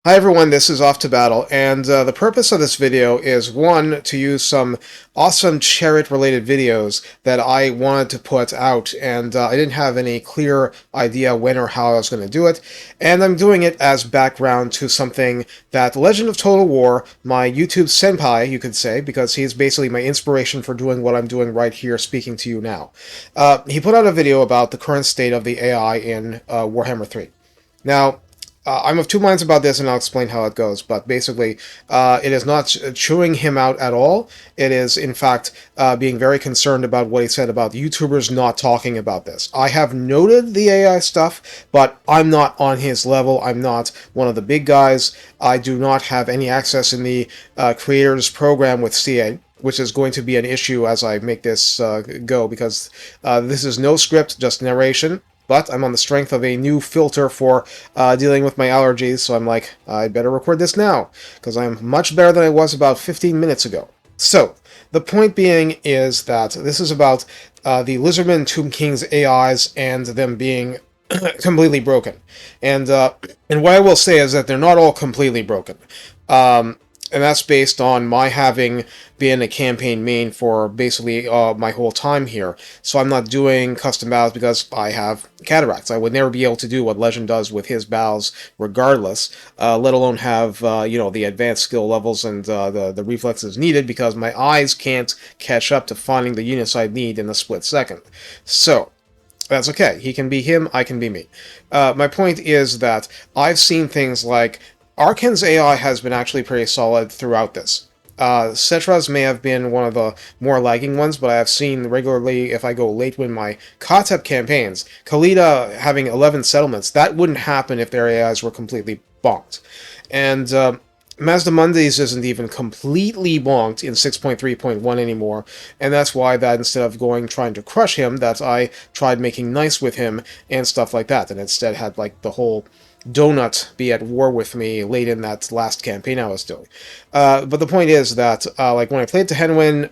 Hi everyone, this is Off to Battle, and the purpose of this video is, one, to use some awesome chariot-related videos that I wanted to put out, and I didn't have any clear idea when or how I was going to do it, and I'm doing it as background to something that Legend of Total War, my YouTube senpai, you could say, because he's basically my inspiration for doing what I'm doing right here, speaking to you now. He put out a video about the current state of the AI in Warhammer 3. Now, I'm of two minds about this, and I'll explain how it goes. But basically, it is not chewing him out at all. It is, in fact, being very concerned about what he said about YouTubers not talking about this. I have noted the AI stuff, but I'm not on his level. I'm not one of the big guys. I do not have any access in the creators program with CA, which is going to be an issue as I make this go, because this is no script, just narration. But I'm on the strength of a new filter for dealing with my allergies, so I'm like, I better record this now, because I'm much better than I was about 15 minutes ago. So, the point being is that this is about the Lizardman Tomb King's AIs and them being completely broken. And what I will say is that they're not all completely broken. And that's based on my having been a campaign main for basically my whole time here. So I'm not doing custom battles because I have cataracts. I would never be able to do what Legend does with his battles regardless, let alone have the advanced skill levels and the reflexes needed, because my eyes can't catch up to finding the units I need in a split second. So that's okay. He can be him, I can be me. My point is that I've seen things like Arkan's AI has been actually pretty solid throughout this. Cetra's may have been one of the more lagging ones, but I have seen regularly, if I go late with my Katep campaigns, Khalida having 11 settlements, that wouldn't happen if their AIs were completely bonked. And Mazdamundi's isn't even completely bonked in 6.3.1 anymore, and that's why that instead of trying to crush him, that I tried making nice with him and stuff like that, and instead had like the whole donut be at war with me late in that last campaign I was doing. But the point is that, like when I played to Henwin,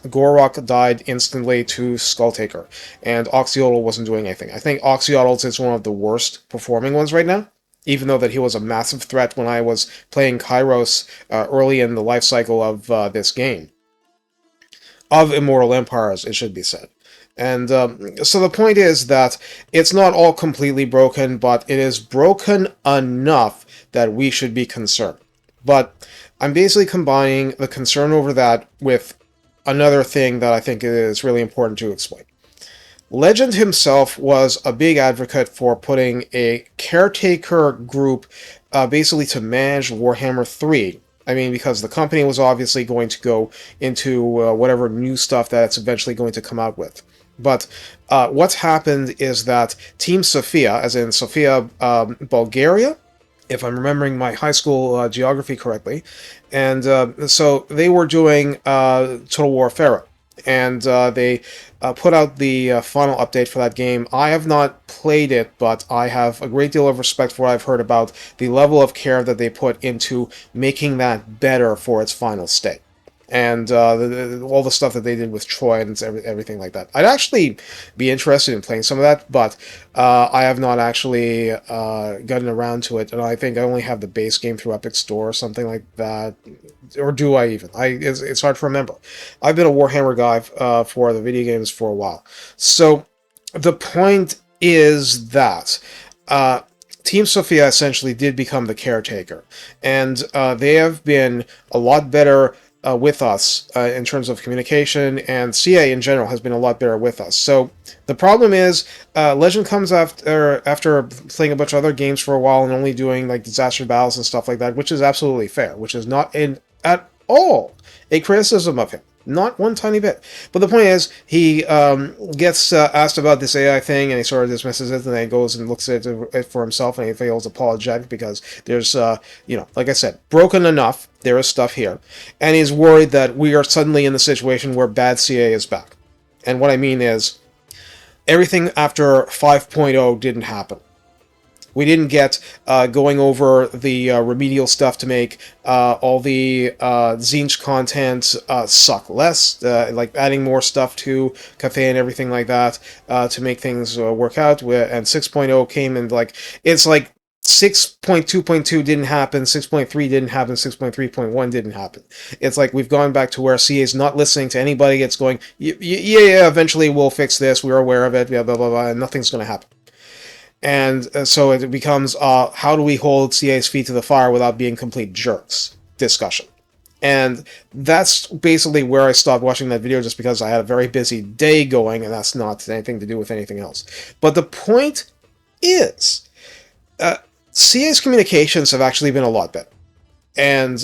Gorok died instantly to Skulltaker, and Oxyotl wasn't doing anything. I think Oxyotl is one of the worst performing ones right now, even though that he was a massive threat when I was playing Kairos early in the life cycle of this game. Of Immortal Empires, it should be said. And so the point is that it's not all completely broken, but it is broken enough that we should be concerned. But I'm basically combining the concern over that with another thing that I think is really important to explain. Legend himself was a big advocate for putting a caretaker group basically to manage Warhammer 3. I mean, because the company was obviously going to go into whatever new stuff that it's eventually going to come out with. But what's happened is that Team Sofia, as in Sofia, Bulgaria, if I'm remembering my high school geography correctly, and so they were doing Total War Pharaoh, and they put out the final update for that game. I have not played it, but I have a great deal of respect for what I've heard about the level of care that they put into making that better for its final state. And all the stuff that they did with Troy and everything like that. I'd actually be interested in playing some of that, but I have not actually gotten around to it, and I think I only have the base game through Epic Store or something like that. Or do I even? It's hard to remember. I've been a Warhammer guy for the video games for a while. So the point is that Team Sofia essentially did become the caretaker, and they have been a lot better with us in terms of communication, and CA in general has been a lot better with us. So the problem is, Legend comes after playing a bunch of other games for a while and only doing like disaster battles and stuff like that, which is absolutely fair, which is not at all a criticism of him. Not one tiny bit. But the point is, he gets asked about this AI thing, and he sort of dismisses it, and then he goes and looks at it for himself, and he feels apologetic because there's, like I said, broken enough. There is stuff here. And he's worried that we are suddenly in the situation where bad CA is back. And what I mean is, everything after 5.0 didn't happen. We didn't get going over the remedial stuff to make all the Zinch content suck less, like adding more stuff to Cafe and everything like that to make things work out. And 6.0 came and it's like 6.2.2 didn't happen, 6.3 didn't happen, 6.3.1 didn't happen. It's like we've gone back to where CA is not listening to anybody. It's going, yeah, eventually we'll fix this. We're aware of it, blah, blah, blah, blah, and nothing's going to happen. And so it becomes, how do we hold CA's feet to the fire without being complete jerks discussion. And that's basically where I stopped watching that video, just because I had a very busy day going, and that's not anything to do with anything else. But the point is, CA's communications have actually been a lot better. And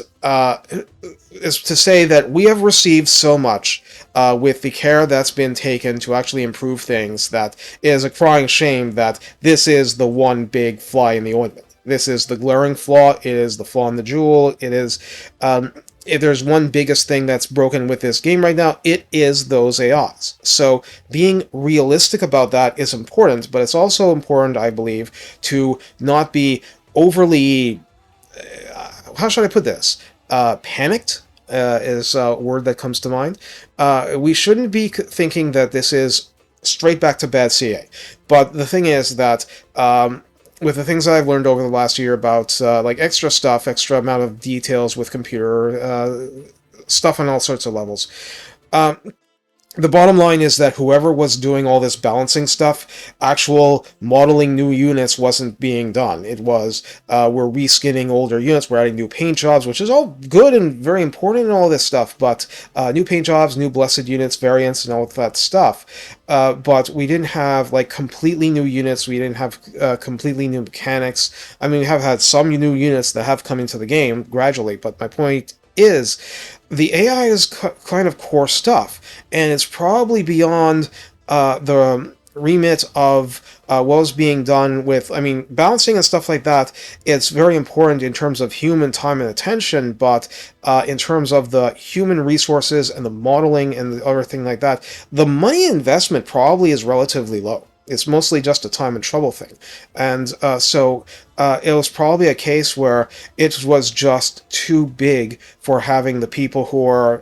is to say that we have received so much with the care that's been taken to actually improve things that it is a crying shame that this is the one big fly in the ointment. This is the glaring flaw. It is the flaw in the jewel. It is, if there's one biggest thing that's broken with this game right now, it is those AIs. So being realistic about that is important, but it's also important, I believe, to not be overly, how should I put this? Panicked is a word that comes to mind. We shouldn't be thinking that this is straight back to bad CA. But the thing is that with the things that I've learned over the last year about like extra stuff, extra amount of details with computer stuff on all sorts of levels, the bottom line is that whoever was doing all this balancing stuff, actual modeling new units wasn't being done. It was, we're reskinning older units, we're adding new paint jobs, which is all good and very important and all this stuff, but new paint jobs, new blessed units, variants, and all that stuff. But we didn't have, like, completely new units, we didn't have completely new mechanics. I mean, we have had some new units that have come into the game gradually, but my point is, the AI is kind of core stuff, and it's probably beyond the remit of what was being done with, I mean, balancing and stuff like that. It's very important in terms of human time and attention, but in terms of the human resources and the modeling and the other thing like that, the money investment probably is relatively low. It's mostly just a time and trouble thing. And so it was probably a case where it was just too big for having the people who are,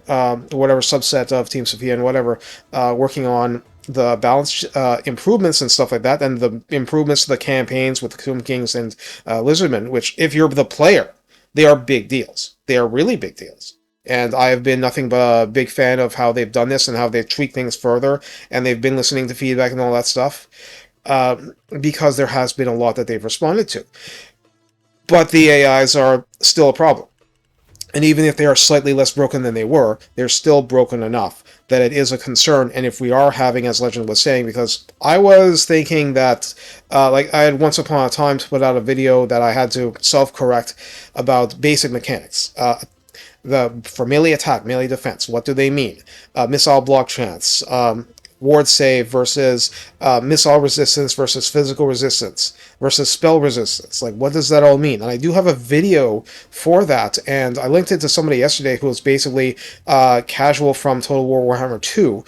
whatever subset of Team Sophia and whatever, working on the balance improvements and stuff like that, and the improvements to the campaigns with Tomb Kings and Lizardmen, which, if you're the player, they are big deals. They are really big deals. And I have been nothing but a big fan of how they've done this and how they've tweaked things further, and they've been listening to feedback and all that stuff, because there has been a lot that they've responded to. But the AIs are still a problem. And even if they are slightly less broken than they were, they're still broken enough that it is a concern. And if we are having, as Legend was saying, because I was thinking that, like, I had once upon a time to put out a video that I had to self-correct about basic mechanics. For melee attack, melee defense, what do they mean? Missile block chance, ward save versus missile resistance versus physical resistance versus spell resistance. Like, what does that all mean? And I do have a video for that, and I linked it to somebody yesterday who was basically casual from Total War Warhammer 2,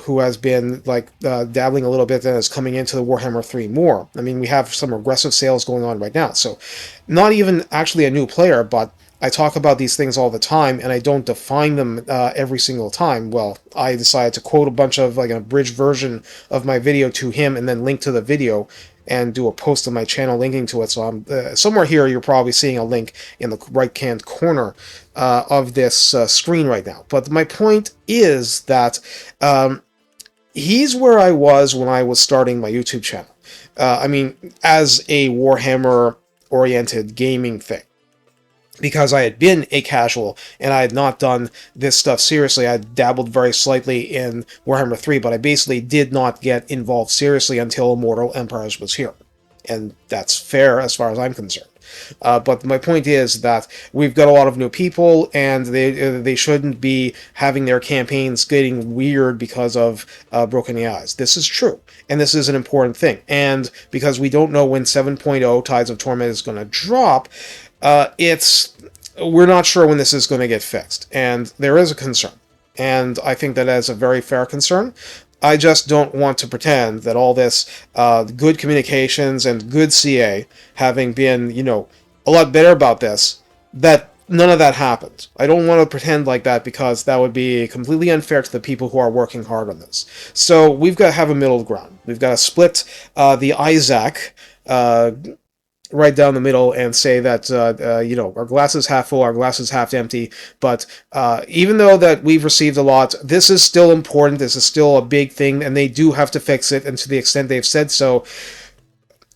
who has been, like, dabbling a little bit and is coming into the Warhammer 3 more. I mean, we have some aggressive sales going on right now, so not even actually a new player, but I talk about these things all the time, and I don't define them every single time. Well, I decided to quote a bunch of, like, an abridged version of my video to him and then link to the video and do a post on my channel linking to it. So I'm somewhere here you're probably seeing a link in the right-hand corner of this screen right now. But my point is that he's where I was when I was starting my YouTube channel. I mean, as a Warhammer-oriented gaming thing. Because I had been a casual, and I had not done this stuff seriously. I had dabbled very slightly in Warhammer 3, but I basically did not get involved seriously until Immortal Empires was here. And that's fair as far as I'm concerned. But my point is that we've got a lot of new people, and they shouldn't be having their campaigns getting weird because of broken AIs. This is true, and this is an important thing. And because we don't know when 7.0 Tides of Torment is going to drop, we're not sure when this is going to get fixed, and there is a concern, and I think that is a very fair concern. I just don't want to pretend that all this good communications and good CA having been, you know, a lot better about this, that none of that happened. I don't want to pretend like that, because that would be completely unfair to the people who are working hard on this. So we've got to have a middle ground. We've got to split the Isaac right down the middle and say that our glass is half full, our glass is half empty. But even though that we've received a lot, this is still important. This is still a big thing, and they do have to fix it. And to the extent they've said so,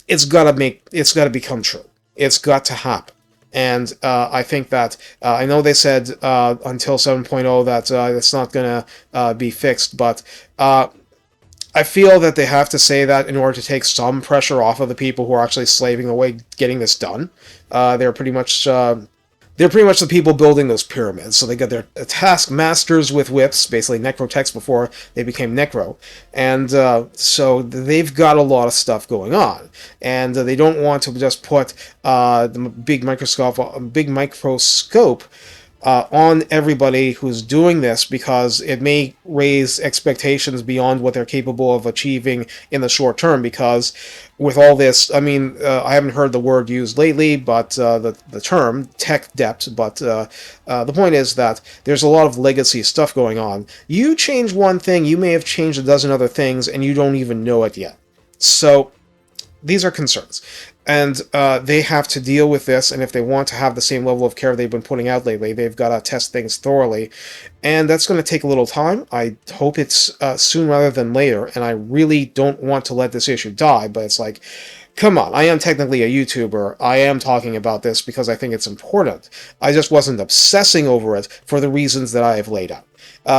it's got to become true. It's got to happen. And I think that I know they said until 7.0 that it's not going to be fixed, but I feel that they have to say that in order to take some pressure off of the people who are actually slaving away getting this done. They're pretty much the people building those pyramids. So they got their task masters with whips, basically necrotechs before they became necro, and so they've got a lot of stuff going on, and they don't want to just put the big microscope on everybody who's doing this, because it may raise expectations beyond what they're capable of achieving in the short term. Because with all this, I mean, I haven't heard the word used lately, but the term tech debt. But the point is that there's a lot of legacy stuff going on. You change one thing, you may have changed a dozen other things, and you don't even know it yet. So these are concerns, and they have to deal with this. And if they want to have the same level of care they've been putting out lately, they've got to test things thoroughly, and that's going to take a little time. I hope it's soon rather than later, and I really don't want to let this issue die, but it's like, come on, I am technically a YouTuber. I am talking about this because I think it's important. I just wasn't obsessing over it for the reasons that I have laid out.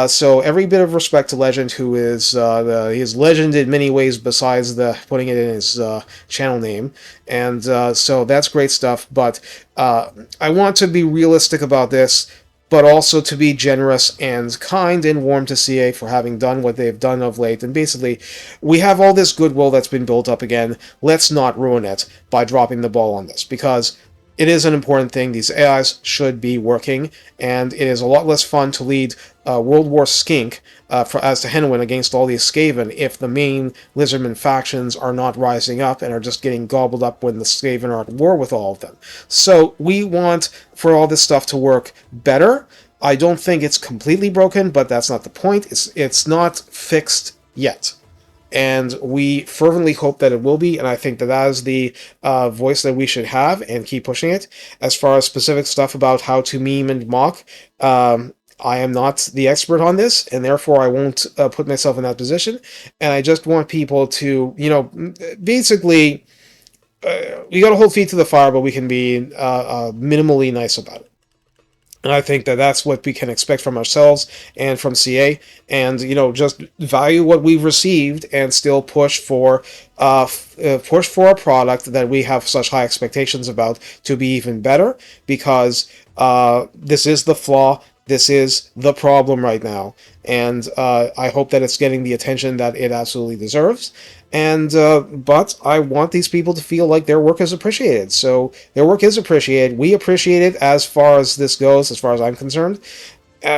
So every bit of respect to Legend, who is he is Legend in many ways besides the putting it in his channel name, and so that's great stuff. But I want to be realistic about this, but also to be generous and kind and warm to CA for having done what they've done of late. And basically, we have all this goodwill that's been built up again. Let's not ruin it by dropping the ball on this, because it is an important thing. These AIs should be working, and it is a lot less fun to lead World War Skink as to Henwin against all these Skaven if the main Lizardman factions are not rising up and are just getting gobbled up when the Skaven are at war with all of them. So we want for all this stuff to work better. I don't think it's completely broken, but that's not the point. It's not fixed yet. And we fervently hope that it will be, and I think that that is the voice that we should have, and keep pushing it. As far as specific stuff about how to meme and mock, I am not the expert on this, and therefore I won't put myself in that position. And I just want people to, basically, we got to hold feet to the fire, but we can be minimally nice about it. And I think that that's what we can expect from ourselves and from CA, and just value what we've received and still push for a product that we have such high expectations about to be even better, because this is the flaw. This is the problem right now, and I hope that it's getting the attention that it absolutely deserves. And but I want these people to feel like their work is appreciated. So their work is appreciated. We appreciate it as far as this goes, as far as I'm concerned.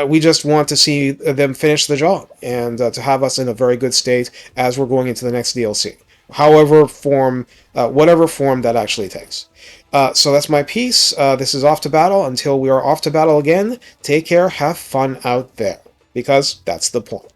We just want to see them finish the job, and to have us in a very good state as we're going into the next DLC, whatever form that actually takes. So that's my piece. This is Off to Battle. Until we are off to battle again, take care, have fun out there, because that's the point.